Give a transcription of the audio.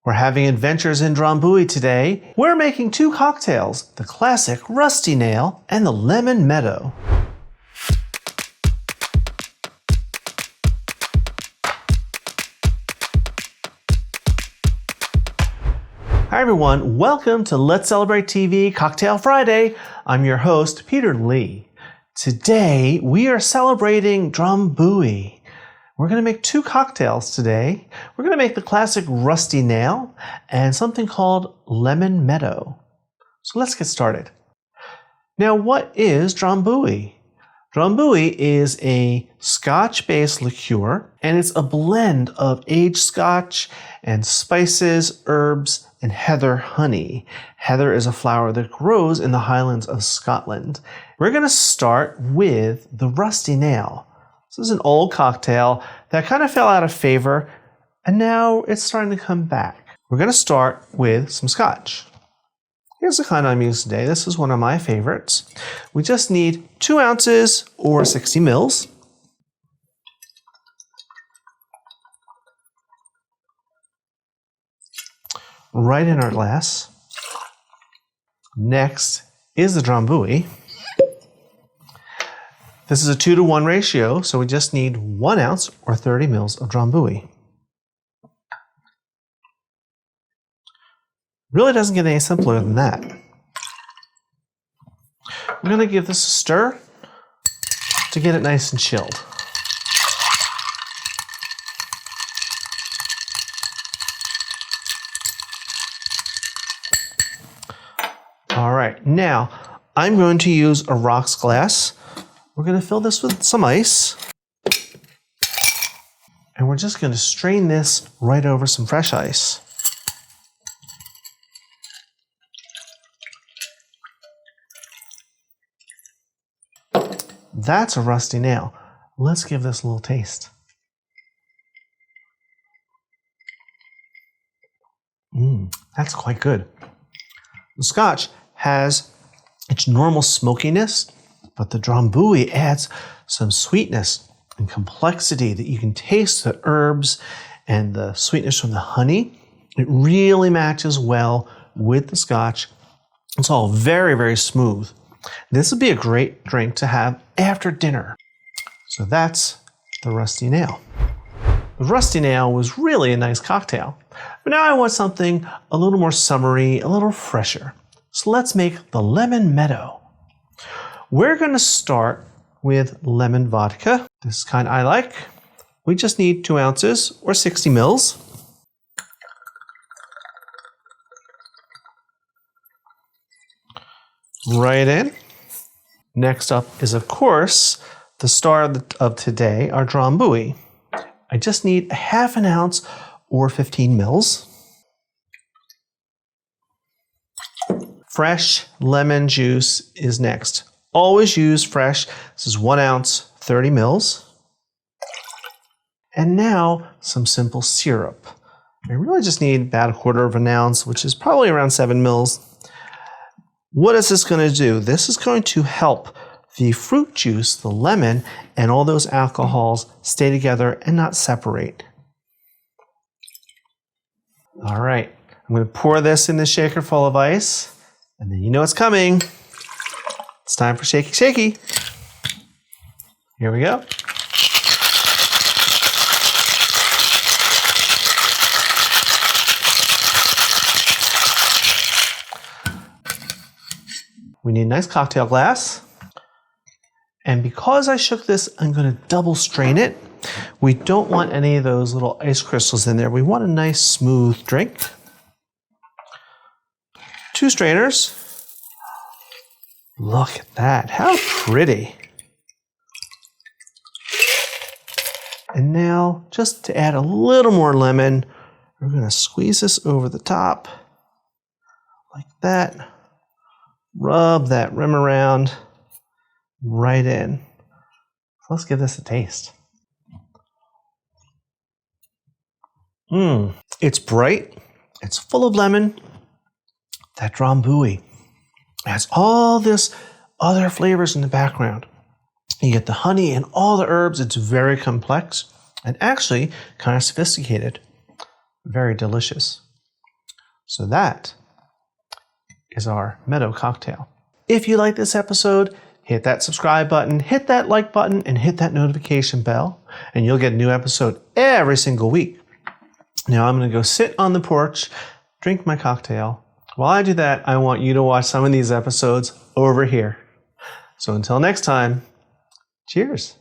We're having adventures in Drambuie today. We're making two cocktails, the classic Rusty Nail and the Lemon Meadow. Hi everyone, welcome to Let's Celebrate TV Cocktail Friday. I'm your host, Peter Lee. Today we are celebrating Drambuie. We're going to make two cocktails today. We're going to make the classic Rusty Nail and something called Lemon Meadow. So let's get started. Now, what is Drambuie? Drambuie is a Scotch-based liqueur, and it's a blend of aged Scotch and spices, herbs, and heather honey. Heather is a flower that grows in the Highlands of Scotland. We're going to start with the Rusty Nail. This is an old cocktail that kind of fell out of favor, and now it's starting to come back. We're going to start with some Scotch. Here's the kind I'm using today. This is one of my favorites. We just need 2 ounces or 60 mils. Right in our glass. Next is the Drambuie. This is a 2-to-1 ratio, so we just need 1 ounce or 30 mils of Drambuie. Really doesn't get any simpler than that. I'm going to give this a stir to get it nice and chilled. All right, now I'm going to use a rocks glass. We're going to fill this with some ice. And we're just going to strain this right over some fresh ice. That's a Rusty Nail. Let's give this a little taste. That's quite good. The Scotch has its normal smokiness, but the Drambuie adds some sweetness and complexity that you can taste the herbs and the sweetness from the honey. It really matches well with the Scotch. It's all very, very smooth. This would be a great drink to have after dinner. So that's the Rusty Nail. The Rusty Nail was really a nice cocktail, but now I want something a little more summery, a little fresher. So let's make the Lemon Meadow. We're going to start with lemon vodka. This is kind I like. We just need 2 ounces or 60 mils. Right in. Next up is, of course, the star of today, our Drambuie. I just need a half an ounce or 15 mils. Fresh lemon juice is next. Always use fresh. This is 1 ounce, 30 mils. And now some simple syrup. I really just need about 1/4 of an ounce, which is probably around 7 mils. What is this going to do? This is going to help the fruit juice, the lemon, and all those alcohols stay together and not separate. All right, I'm going to pour this in the shaker full of ice, and then you know it's coming. It's time for shaky, shaky. Here we go. We need a nice cocktail glass. And because I shook this, I'm going to double strain it. We don't want any of those little ice crystals in there. We want a nice smooth drink. 2 strainers. Look at that, how pretty. And now, just to add a little more lemon, we're going to squeeze this over the top, like that. Rub that rim around, right in. So let's give this a taste. It's bright, it's full of lemon. That Drambuie has all this other flavors in the background. You get the honey and all the herbs. It's very complex and actually kind of sophisticated. Very delicious. So that is our Meadow cocktail. If you like this episode, hit that subscribe button, hit that like button, and hit that notification bell, and you'll get a new episode every single week. Now I'm going to go sit on the porch, drink my cocktail. While I do that, I want you to watch some of these episodes over here. So until next time, cheers.